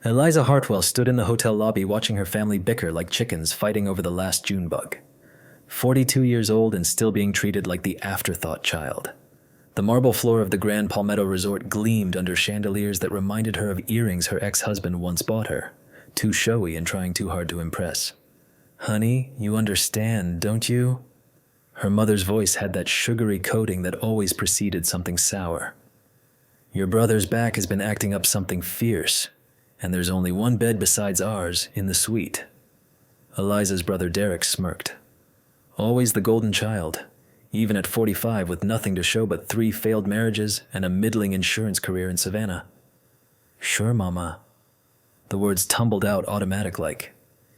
Eliza Hartwell stood in the hotel lobby watching her family bicker like chickens fighting over the last June bug. 42 years old and still being treated like the afterthought child. The marble floor of the Grand Palmetto Resort gleamed under chandeliers that reminded her of earrings her ex-husband once bought her, too showy and trying too hard to impress. "Honey, you understand, don't you?" Her mother's voice had that sugary coating that always preceded something sour. "Your brother's back has been acting up something fierce, and there's only one bed besides ours in the suite." Eliza's brother Derek smirked. Always the golden child, even at 45 with nothing to show but 3 failed marriages and a middling insurance career in Savannah. "Sure, Mama." The words tumbled out automatic-like,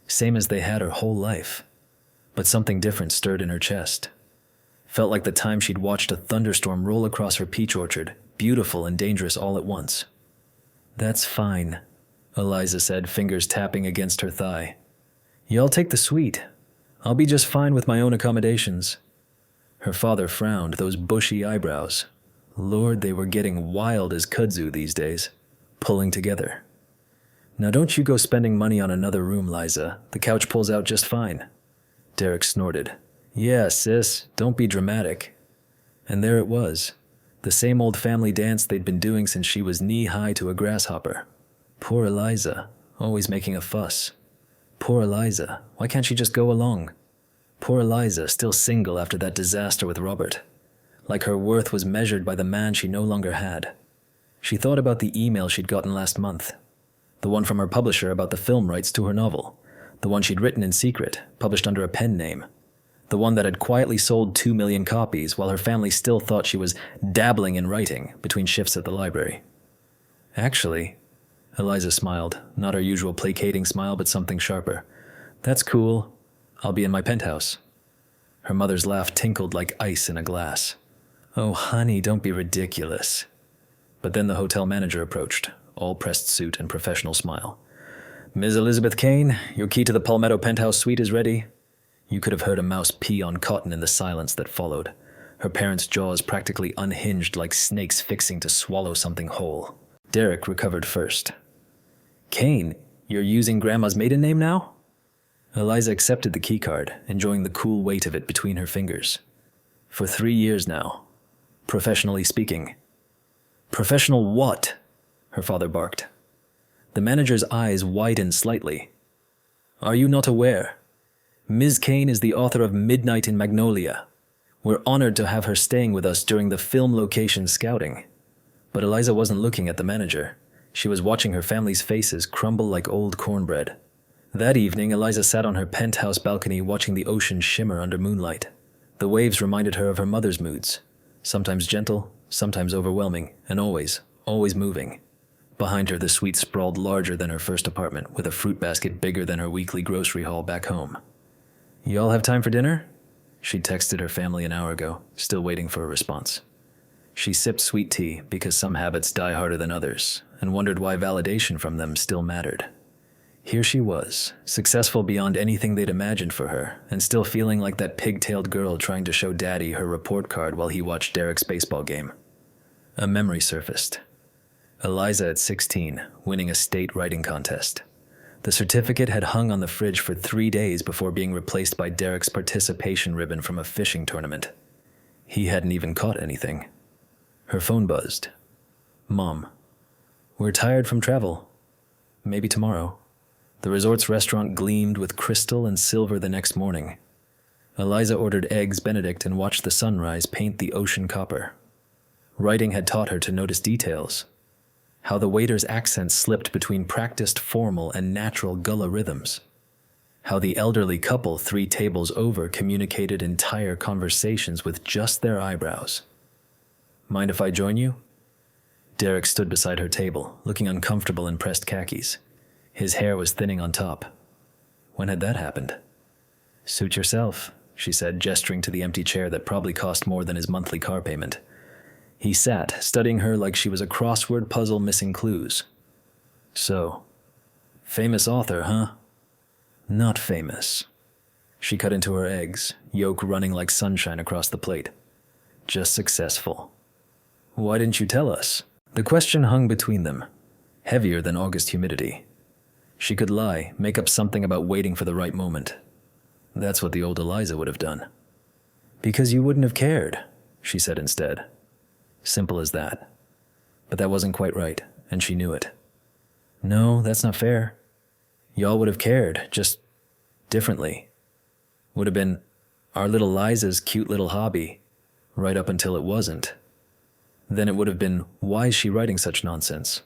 same as they had her whole life. But something different stirred in her chest. Felt like the time she'd watched a thunderstorm roll across her peach orchard, beautiful and dangerous all at once. "That's fine," Eliza said, fingers tapping against her thigh. "Y'all take the suite. I'll be just fine with my own accommodations." Her father frowned, those bushy eyebrows. Lord, they were getting wild as kudzu these days, pulling together. "Now don't you go spending money on another room, Liza. The couch pulls out just fine." Derek snorted. "Yeah, sis, don't be dramatic." And there it was, the same old family dance they'd been doing since she was knee-high to a grasshopper. Poor Eliza, always making a fuss. Poor Eliza, why can't she just go along? Poor Eliza, still single after that disaster with Robert. Like her worth was measured by the man she no longer had. She thought about the email she'd gotten last month. The one from her publisher about the film rights to her novel. The one she'd written in secret, published under a pen name. The one that had quietly sold 2 million copies while her family still thought she was dabbling in writing between shifts at the library. "Actually," Eliza smiled, not her usual placating smile but something sharper. "That's cool. I'll be in my penthouse." Her mother's laugh tinkled like ice in a glass. "Oh, honey, don't be ridiculous." But then the hotel manager approached, all pressed suit and professional smile. "Ms. Elizabeth Kane, your key to the Palmetto Penthouse suite is ready." You could have heard a mouse pee on cotton in the silence that followed, her parents' jaws practically unhinged like snakes fixing to swallow something whole. Derek recovered first. "Kane, you're using Grandma's maiden name now?" Eliza accepted the keycard, enjoying the cool weight of it between her fingers. "For 3 years now. Professionally speaking." "Professional what?" her father barked. The manager's eyes widened slightly. "Are you not aware? Ms. Kane is the author of Midnight in Magnolia. We're honored to have her staying with us during the film location scouting." But Eliza wasn't looking at the manager. She was watching her family's faces crumble like old cornbread. That evening, Eliza sat on her penthouse balcony watching the ocean shimmer under moonlight. The waves reminded her of her mother's moods, sometimes gentle, sometimes overwhelming, and always moving. Behind her, the suite sprawled larger than her first apartment, with a fruit basket bigger than her weekly grocery haul back home. "Y'all have time for dinner?" She'd texted her family an hour ago, still waiting for a response. She sipped sweet tea because some habits die harder than others, and wondered why validation from them still mattered. Here she was, successful beyond anything they'd imagined for her, and still feeling like that pig-tailed girl trying to show Daddy her report card while he watched Derek's baseball game. A memory surfaced. Eliza at 16, winning a state writing contest. The certificate had hung on the fridge for 3 days before being replaced by Derek's participation ribbon from a fishing tournament. He hadn't even caught anything. Her phone buzzed. "Mom, we're tired from travel. Maybe tomorrow." The resort's restaurant gleamed with crystal and silver the next morning. Eliza ordered eggs Benedict and watched the sunrise paint the ocean copper. Writing had taught her to notice details. How the waiter's accent slipped between practiced formal and natural gullah rhythms. How the elderly couple 3 tables over communicated entire conversations with just their eyebrows. "Mind if I join you?" Derek stood beside her table, looking uncomfortable in pressed khakis. His hair was thinning on top. When had that happened? "Suit yourself," she said, gesturing to the empty chair that probably cost more than his monthly car payment. He sat, studying her like she was a crossword puzzle missing clues. "So, famous author, huh?" "Not famous." She cut into her eggs, yolk running like sunshine across the plate. "Just successful." "Why didn't you tell us?" The question hung between them, heavier than August humidity. She could lie, make up something about waiting for the right moment. That's what the old Eliza would have done. Because you wouldn't have cared, she said instead. Simple as that. But that wasn't quite right, and she knew it. No, that's not fair. Y'all would have cared, just differently. Would have been our little Liza's cute little hobby, right up until it wasn't. Then it would have been, why is she writing such nonsense?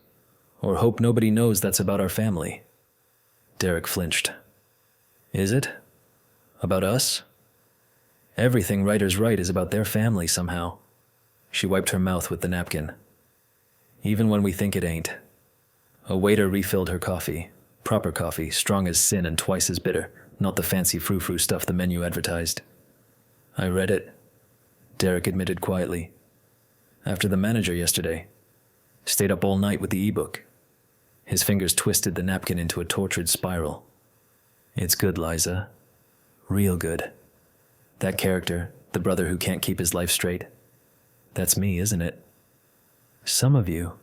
Or hope nobody knows that's about our family. Derek flinched. Is it? About us? Everything writers write is about their family somehow. She wiped her mouth with the napkin. Even when we think it ain't. A waiter refilled her coffee. Proper coffee, strong as sin and twice as bitter, not the fancy frou-frou stuff the menu advertised. I read it, Derek admitted quietly. After the manager yesterday. Stayed up all night with the e-book. His fingers twisted the napkin into a tortured spiral. It's good, Liza. Real good. That character, the brother who can't keep his life straight. That's me, isn't it? Some of you.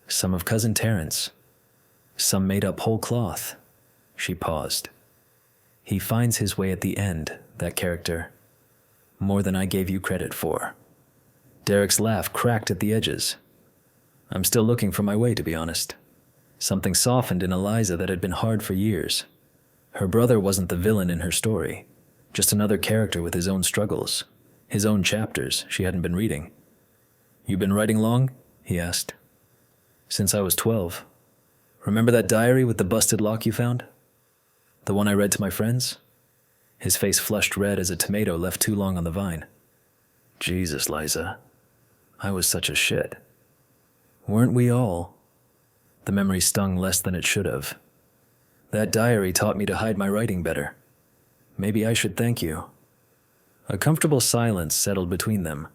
Some of Cousin Terrence. Some made up whole cloth. She paused. He finds his way at the end, that character. More than I gave you credit for. Derek's laugh cracked at the edges. I'm still looking for my way, to be honest. Something softened in Eliza that had been hard for years. Her brother wasn't the villain in her story, just another character with his own struggles, his own chapters she hadn't been reading. You been writing long? He asked. Since I was 12. Remember that diary with the busted lock you found? The one I read to my friends? His face flushed red as a tomato left too long on the vine. Jesus, Liza. I was such a shit. Weren't we all? The memory stung less than it should have. That diary taught me to hide my writing better. Maybe I should thank you. A comfortable silence settled between them.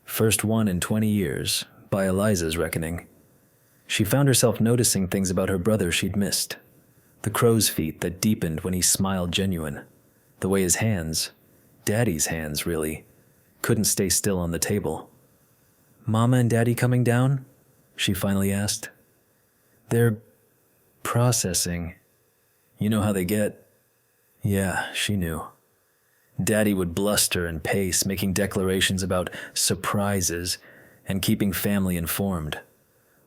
First one in 20 years, by Eliza's reckoning. She found herself noticing things about her brother she'd missed. The crow's feet that deepened when he smiled genuine. The way his hands, Daddy's hands really, couldn't stay still on the table. Mama and Daddy coming down? She finally asked. They're processing. You know how they get. Yeah, she knew. Daddy would bluster and pace, making declarations about surprises and keeping family informed.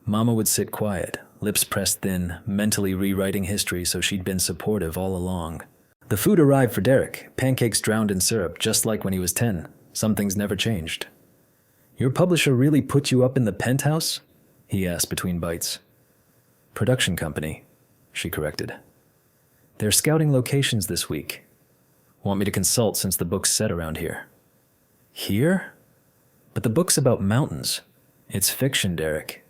Mama would sit quiet, lips pressed thin, mentally rewriting history so she'd been supportive all along. The food arrived for Derek, pancakes drowned in syrup, just like when he was 10. Some things never changed. Your publisher really put you up in the Penthouse? He asked between bites. Production company, she corrected. They're scouting locations this week. Want me to consult since the book's set around here. Here? But the book's about mountains. It's fiction, Derek.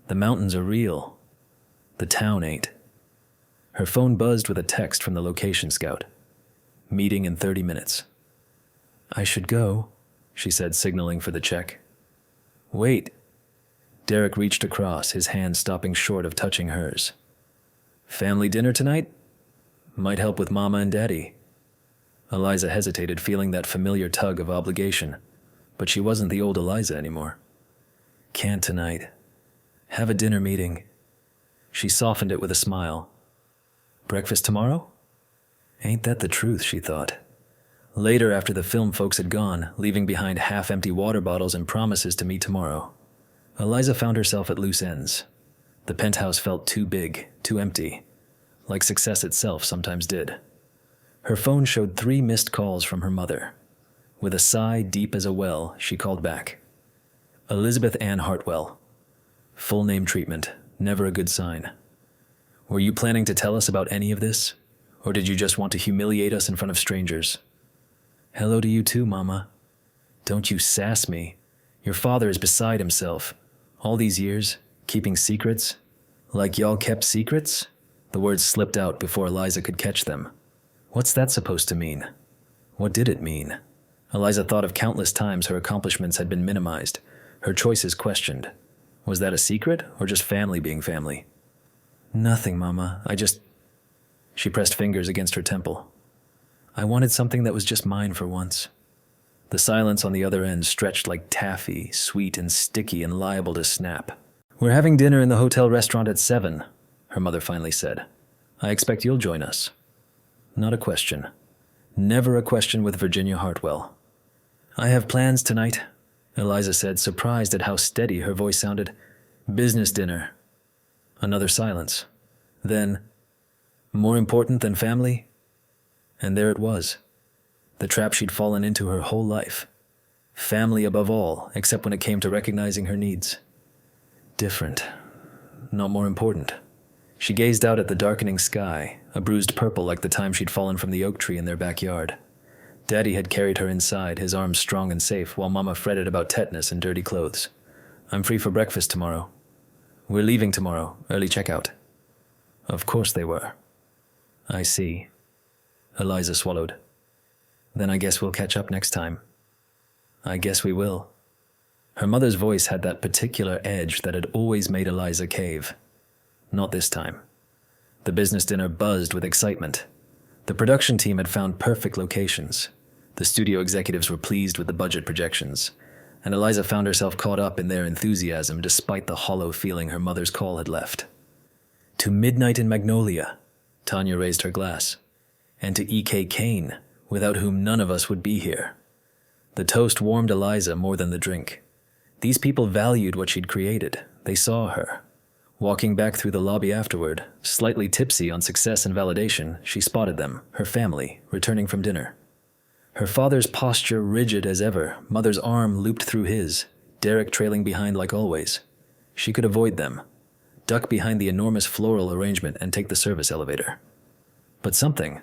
The mountains are real. The town ain't. Her phone buzzed with a text from the location scout. Meeting in 30 minutes. I should go, she said, signaling for the check. Wait. Derek reached across, his hand stopping short of touching hers. Family dinner tonight? Might help with Mama and Daddy. Eliza hesitated, feeling that familiar tug of obligation, but she wasn't the old Eliza anymore. Can't tonight. Have a dinner meeting. She softened it with a smile. Breakfast tomorrow? Ain't that the truth, she thought. Later, after the film folks had gone, leaving behind half-empty water bottles and promises to meet tomorrow, Eliza found herself at loose ends. The penthouse felt too big, too empty, like success itself sometimes did. Her phone showed 3 missed calls from her mother. With a sigh deep as a well, she called back. Elizabeth Ann Hartwell. Full name treatment, never a good sign. Were you planning to tell us about any of this? Or did you just want to humiliate us in front of strangers? Hello to you too, Mama. Don't you sass me. Your father is beside himself. All these years, keeping secrets? Like y'all kept secrets? The words slipped out before Eliza could catch them. What's that supposed to mean? What did it mean? Eliza thought of countless times her accomplishments had been minimized, her choices questioned. Was that a secret, or just family being family? Nothing, Mama. She pressed fingers against her temple. I wanted something that was just mine for once. The silence on the other end stretched like taffy, sweet and sticky and liable to snap. We're having dinner in the hotel restaurant at 7, her mother finally said. I expect you'll join us. Not a question. Never a question with Virginia Hartwell. I have plans tonight, Eliza said, surprised at how steady her voice sounded. Business dinner. Another silence. Then, more important than family? And there it was. The trap she'd fallen into her whole life. Family above all, except when it came to recognizing her needs. Different. Not more important. She gazed out at the darkening sky, a bruised purple like the time she'd fallen from the oak tree in their backyard. Daddy had carried her inside, his arms strong and safe, while Mama fretted about tetanus and dirty clothes. I'm free for breakfast tomorrow. We're leaving tomorrow, early checkout. Of course they were. I see. Eliza swallowed. Then I guess we'll catch up next time. I guess we will. Her mother's voice had that particular edge that had always made Eliza cave. Not this time. The business dinner buzzed with excitement. The production team had found perfect locations. The studio executives were pleased with the budget projections, and Eliza found herself caught up in their enthusiasm despite the hollow feeling her mother's call had left. To Midnight in Magnolia, Tanya raised her glass, and to E.K. Kane, without whom none of us would be here. The toast warmed Eliza more than the drink. These people valued what she'd created. They saw her. Walking back through the lobby afterward, slightly tipsy on success and validation, she spotted them, her family, returning from dinner. Her father's posture rigid as ever, Mother's arm looped through his, Derek trailing behind like always. She could avoid them, duck behind the enormous floral arrangement and take the service elevator. But something,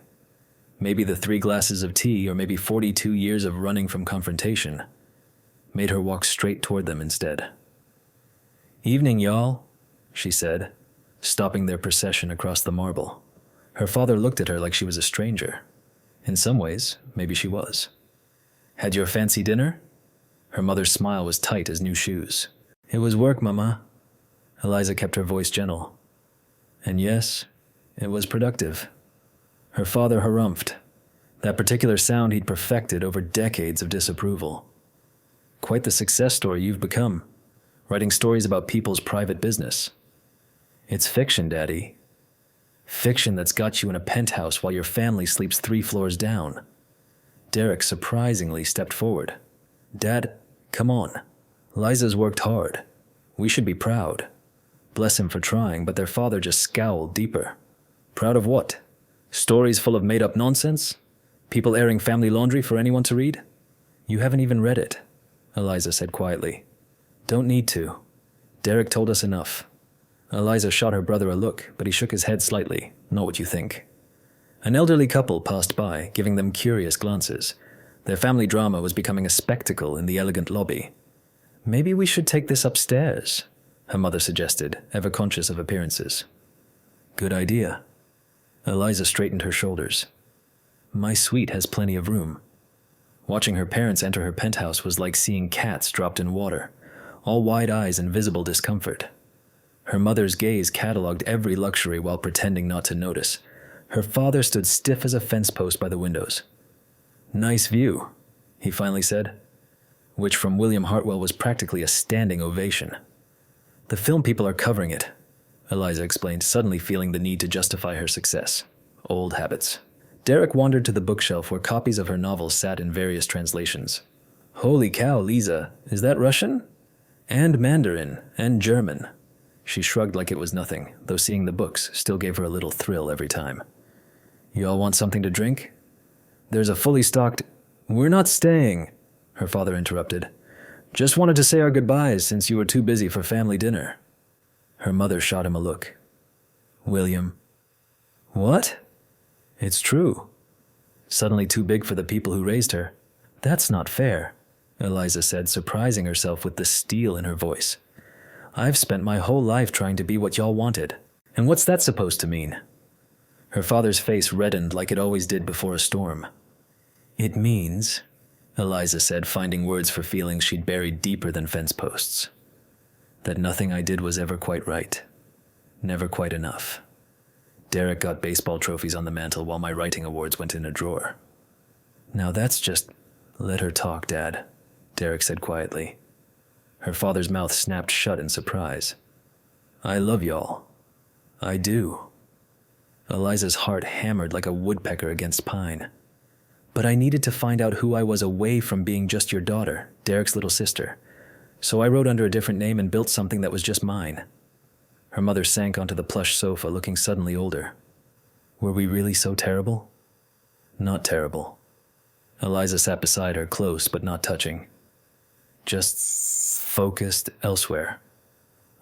maybe the 3 glasses of tea or maybe 42 years of running from confrontation, made her walk straight toward them instead. Evening, y'all, she said, stopping their procession across the marble. Her father looked at her like she was a stranger. In some ways, maybe she was. Had your fancy dinner? Her mother's smile was tight as new shoes. It was work, Mama. Eliza kept her voice gentle. And yes, it was productive. Her father harumphed, that particular sound he'd perfected over decades of disapproval. Quite the success story you've become, writing stories about people's private business. It's fiction, Daddy. Fiction that's got you in a penthouse while your family sleeps 3 floors down. Derek surprisingly stepped forward. Dad, come on. Liza's worked hard. We should be proud. Bless him for trying, but their father just scowled deeper. Proud of what? Stories full of made-up nonsense? People airing family laundry for anyone to read? You haven't even read it, Eliza said quietly. Don't need to. Derek told us enough. Eliza shot her brother a look, but he shook his head slightly. Not what you think. An elderly couple passed by, giving them curious glances. Their family drama was becoming a spectacle in the elegant lobby. Maybe we should take this upstairs, her mother suggested, ever conscious of appearances. Good idea. Eliza straightened her shoulders. My suite has plenty of room. Watching her parents enter her penthouse was like seeing cats dropped in water, all wide eyes and visible discomfort. Her mother's gaze catalogued every luxury while pretending not to notice. Her father stood stiff as a fence post by the windows. Nice view, he finally said, which from William Hartwell was practically a standing ovation. The film people are covering it, Eliza explained, suddenly feeling the need to justify her success. Old habits. Derek wandered to the bookshelf where copies of her novels sat in various translations. Holy cow, Lisa, is that Russian? And Mandarin, and German. She shrugged like it was nothing, though seeing the books still gave her a little thrill every time. You all want something to drink? There's a fully stocked... We're not staying, her father interrupted. Just wanted to say our goodbyes since you were too busy for family dinner. Her mother shot him a look. William. What? It's true. Suddenly too big for the people who raised her. That's not fair, Eliza said, surprising herself with the steel in her voice. I've spent my whole life trying to be what y'all wanted. And what's that supposed to mean? Her father's face reddened like it always did before a storm. It means, Eliza said, finding words for feelings she'd buried deeper than fence posts, that nothing I did was ever quite right. Never quite enough. Derek got baseball trophies on the mantle while my writing awards went in a drawer. Now that's just... Let her talk, Dad, Derek said quietly. Her father's mouth snapped shut in surprise. I love y'all. I do. Eliza's heart hammered like a woodpecker against pine. But I needed to find out who I was away from being just your daughter, Derek's little sister. So I wrote under a different name and built something that was just mine. Her mother sank onto the plush sofa, looking suddenly older. Were we really so terrible? Not terrible. Eliza sat beside her, close but not touching. Just focused elsewhere.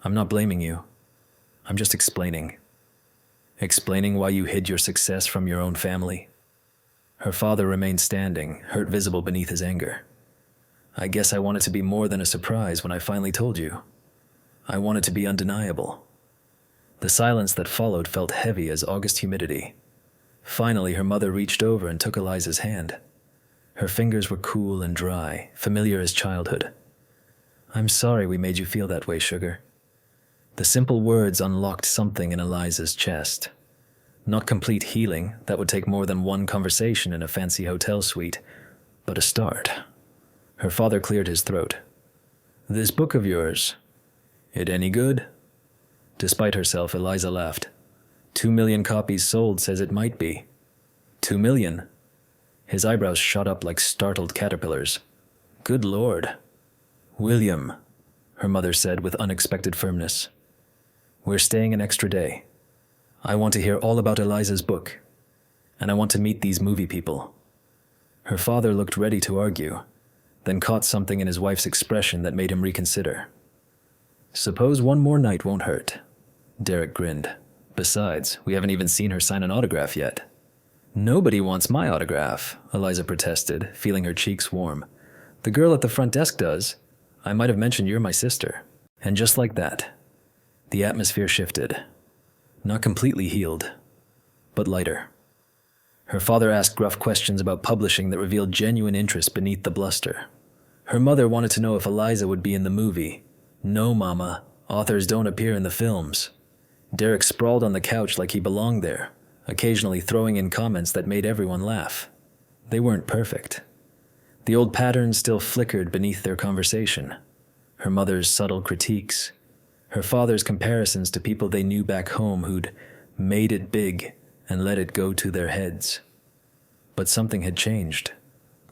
I'm not blaming you. I'm just explaining. Explaining why you hid your success from your own family. Her father remained standing, hurt visible beneath his anger. I guess I wanted to be more than a surprise when I finally told you. I wanted to be undeniable. The silence that followed felt heavy as August humidity. Finally, her mother reached over and took Eliza's hand. Her fingers were cool and dry, familiar as childhood. I'm sorry we made you feel that way, sugar. The simple words unlocked something in Eliza's chest. Not complete healing, that would take more than one conversation in a fancy hotel suite, but a start. Her father cleared his throat. This book of yours, it any good? Despite herself, Eliza laughed. 2 million copies sold says it might be. 2 million? His eyebrows shot up like startled caterpillars. Good Lord. William, her mother said with unexpected firmness. We're staying an extra day. I want to hear all about Eliza's book, and I want to meet these movie people. Her father looked ready to argue, then caught something in his wife's expression that made him reconsider. Suppose one more night won't hurt. Derek grinned. Besides, we haven't even seen her sign an autograph yet. Nobody wants my autograph, Eliza protested, feeling her cheeks warm. The girl at the front desk does. I might have mentioned you're my sister. And just like that, the atmosphere shifted. Not completely healed, but lighter. Her father asked gruff questions about publishing that revealed genuine interest beneath the bluster. Her mother wanted to know if Eliza would be in the movie. No, Mama. Authors don't appear in the films. Derek sprawled on the couch like he belonged there, occasionally throwing in comments that made everyone laugh. They weren't perfect. The old patterns still flickered beneath their conversation. Her mother's subtle critiques, her father's comparisons to people they knew back home who'd made it big and let it go to their heads. But something had changed,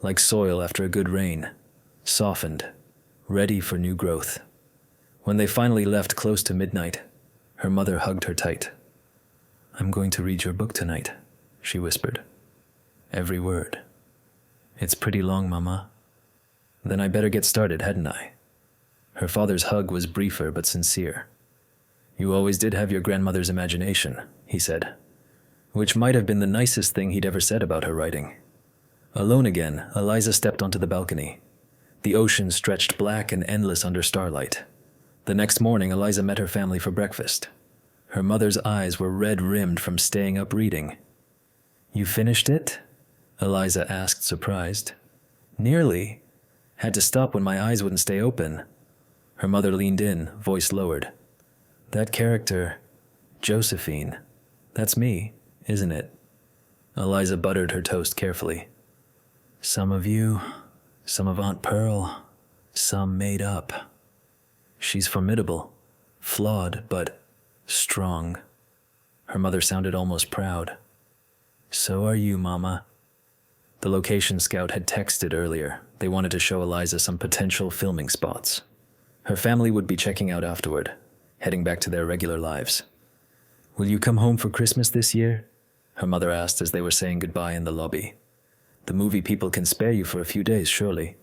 like soil after a good rain, softened, ready for new growth. When they finally left close to midnight, her mother hugged her tight. I'm going to read your book tonight, she whispered. Every word. It's pretty long, Mama. Then I better get started, hadn't I? Her father's hug was briefer but sincere. You always did have your grandmother's imagination, he said, which might have been the nicest thing he'd ever said about her writing. Alone again, Eliza stepped onto the balcony. The ocean stretched black and endless under starlight. The next morning, Eliza met her family for breakfast. Her mother's eyes were red-rimmed from staying up reading. You finished it? Eliza asked, surprised. Nearly. Had to stop when my eyes wouldn't stay open. Her mother leaned in, voice lowered. That character, Josephine, that's me, isn't it? Eliza buttered her toast carefully. Some of you, some of Aunt Pearl, some made up. She's formidable, flawed, but strong. Her mother sounded almost proud. So are you, Mama. The location scout had texted earlier. They wanted to show Eliza some potential filming spots. Her family would be checking out afterward, heading back to their regular lives. Will you come home for Christmas this year? Her mother asked as they were saying goodbye in the lobby. The movie people can spare you for a few days, surely.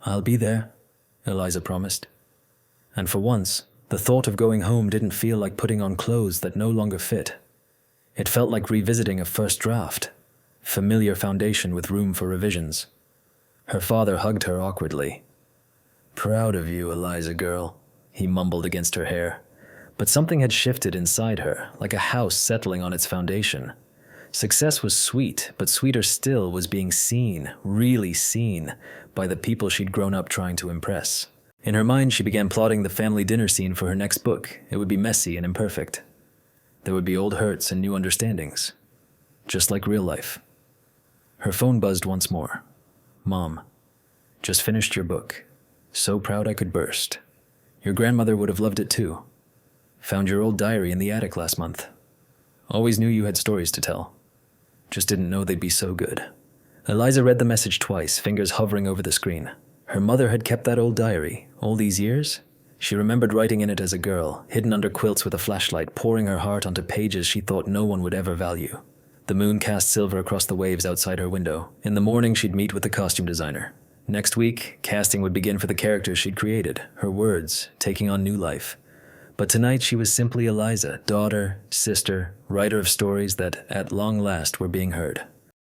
I'll be there, Eliza promised. And for once, the thought of going home didn't feel like putting on clothes that no longer fit. It felt like revisiting a first draft, familiar foundation with room for revisions. Her father hugged her awkwardly. Proud of you, Eliza girl, he mumbled against her hair. But something had shifted inside her, like a house settling on its foundation. Success was sweet, but sweeter still was being seen, really seen, by the people she'd grown up trying to impress. In her mind, she began plotting the family dinner scene for her next book. It would be messy and imperfect. There would be old hurts and new understandings, just like real life. Her phone buzzed once more. Mom, just finished your book. So proud I could burst. Your grandmother would have loved it too. Found your old diary in the attic last month. Always knew you had stories to tell. Just didn't know they'd be so good. Eliza read the message twice, fingers hovering over the screen. Her mother had kept that old diary, all these years? She remembered writing in it as a girl, hidden under quilts with a flashlight, pouring her heart onto pages she thought no one would ever value. The moon cast silver across the waves outside her window. In the morning, she'd meet with the costume designer. Next week, casting would begin for the characters she'd created, her words taking on new life. But tonight she was simply Eliza, daughter, sister, writer of stories that, at long last, were being heard.